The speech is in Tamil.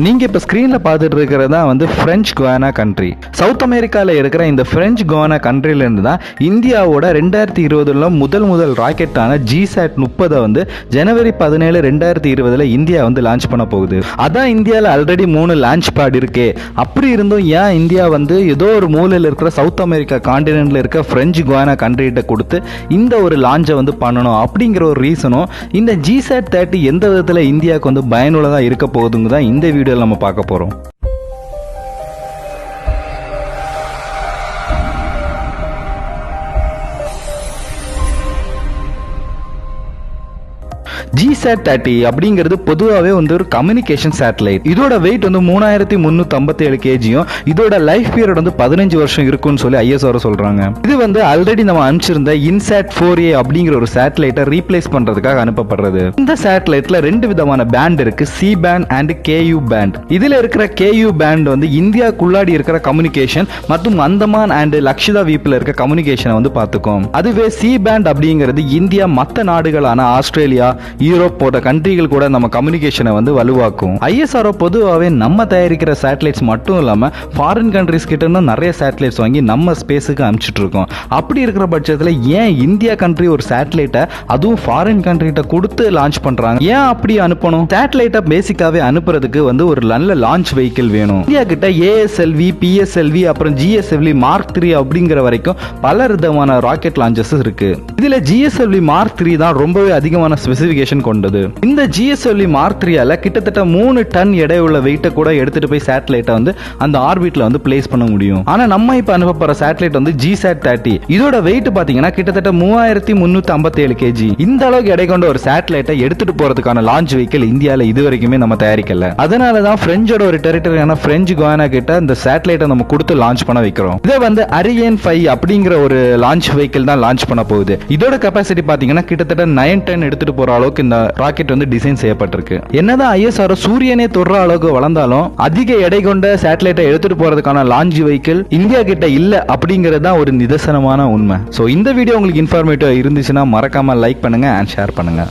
நீங்க இப்ப ஸ்கிரீன்ல பார்த்துட்டு இருக்கிறதா வந்து பிரெஞ்ச் குயானா கண்ட்ரி. சவுத் அமெரிக்கால இருக்கிற இந்த பிரெஞ்ச் குயானா கண்ட்ரில இருந்து தான் இந்தியாவோட 2020 முதல் ராக்கெட்டான GSAT30 வந்து ஜனவரி 17, 2020 இந்தியா வந்து லான்ச் பண்ண போகுது. அதான் இந்தியாவில் ஆல்ரெடி 3 லான்ச் பேட் இருக்கே. அப்படி இருந்தும் ஏன் இந்தியா வந்து ஏதோ ஒரு மூலையில் இருக்கிற சவுத் அமெரிக்கா காண்டினென்ட்ல இருக்க பிரெஞ்ச் குயானா கண்ட்ரிகிட்ட கொடுத்து இந்த ஒரு லான்ச்சை வந்து பண்ணணும் அப்படிங்கிற ஒரு ரீசனும் இந்த GSAT30 எந்த விதத்தில் இந்தியாவுக்கு வந்து பயனுள்ளதாக இருக்க போகுதுங்க தான் இந்த வீடியோவில் நம்ம பார்க்க போகிறோம். GSAT30 அப்படிங்கிறது பொதுவாகவே வந்து ஒரு கம்யூனிகேஷன் சேட்டலைட். இதோட வெயிட் வந்து 3357 kgயும் இதோட லைஃப் பீரியட் வந்து 15 வருஷம் இருக்கும்னு சொல்லி ISRO சொல்றாங்க. இது வந்து ஆல்ரெடி நம்ம அனுப்பிச்சிருந்த INSAT-4A அப்படிங்கிற ஒரு சேட்டலைட்டை ரீப்ளேஸ் பண்றதுக்காக அனுப்பப்படுறது. இந்த சேட்டலைட்ல 2 விதமான பேண்ட் இருக்கு, C band and KU band. இதுல இருக்கிற KU பேண்ட் வந்து இந்தியாக்குள்ளாடி இருக்கிற கம்யூனிகேஷன் மற்றும் அந்தமான் அண்ட் லக்ஷதீப்ல இருக்க கம்யூனிகேஷனை வந்து பார்த்துக்கும். அதுவே C பேண்ட் அப்படிங்கிறது இந்தியா மற்ற நாடுகளான ஆஸ்திரேலியா, யூரோப் போன்ற கண்ட்ரிகள் கூட நம்ம கம்யூனிகேஷனை வந்து வலுவாக்கும். ISRO பொதுவாகவே நம்ம தயாரிக்கிற சேட்டலைட்ஸ் மட்டும் இல்லாம ஃபாரின் கண்ட்ரிஸ் கிட்ட இருந்து நிறைய சேட்டலைட்ஸ் வாங்கி நம்ம ஸ்பேஸுக்கு அனுப்பிச்சிட்டு இருக்கோம். அப்படி இருக்கிற பட்சத்தில் ஏன் இந்தியா கண்ட்ரி ஒரு சேட்டலைட்டை அதுவும் ஃபாரின் கண்ட்ரிகிட்ட கொடுத்து லான்ச் பண்றாங்க? ஏன் அப்படி அனுப்பணும்? சேட்டலைட்டை பேசிக்காவே அனுப்புறதுக்கு வந்து ஒரு நல்ல லான்ச் வெஹிக்கிள் வேணும். இந்தியா கிட்ட ASLV, PSLV அப்புறம் GSLV Mark3 அப்படிங்கிற வரைக்கும் பல விதமான ராக்கெட் லான்ச்சஸ் இருக்கு. இதுல GSLV Mark3 தான் ரொம்பவே அதிகமான ஸ்பெசிபிகேஷன் கொண்டது. இந்த GSLV Mark3ஆல கிட்டத்தட்ட 3 டன் எடை உள்ள வெயிட்ட கூட எடுத்துட்டு போய் சேட்டலைட்டை வந்து அந்த ஆர்பிட்ல வந்து பிளேஸ் பண்ண முடியும். ஆனா நம்ம இப்ப அனுப்ப போற சேட்டலைட் வந்து GSAT30. இதோட வெயிட் பாத்தீங்கன்னா கிட்டத்தட்ட 3357 kg. இந்த அளவுக்கு எடை கொண்ட ஒரு சேட்டலைட்டை எடுத்துட்டு போறதுக்கான லான்ச் வெஹிக்கிள் இந்தியால இது வரைக்குமே நம்ம தயாரிக்கல. அதனாலதான் பிரெஞ்சோட ஒரு டெரிட்டரியான பிரெஞ்ச் குயானா கிட்ட இந்த சேட்டலைட்டை நம்ம கொடுத்து லான்ச் பண்ண வைக்கிறோம். இதை வந்து Ariane 5 அப்படிங்கிற ஒரு லான்ச் வெஹிக்கிள் தான் லான்ச் பண்ண போகுது. இதோட கெபாசிட்டி பாத்தீங்கன்னா கிட்டத்தட்ட 9 டன் எடுத்துட்டு போற அளவுக்கு இந்த ராக்கெட் வந்து டிசைன் செய்யப்பட்டிருக்கு. என்னதான் ISRO சூரியனே தொடுற அளவுக்கு வளர்ந்தாலும் அதிக எடை கொண்ட சேட்டலைட்டை எடுத்துட்டு போறதுக்கான லான்ச் வெஹிக்கிள் இந்தியா கிட்ட இல்ல அப்படிங்கிறது தான் ஒரு நிதர்சனமான உண்மை. சோ இந்த வீடியோ உங்களுக்கு இன்ஃபர்மேட்டிவா இருந்துச்சுன்னா மறக்காம லைக் பண்ணுங்க அண்ட் ஷேர் பண்ணுங்க.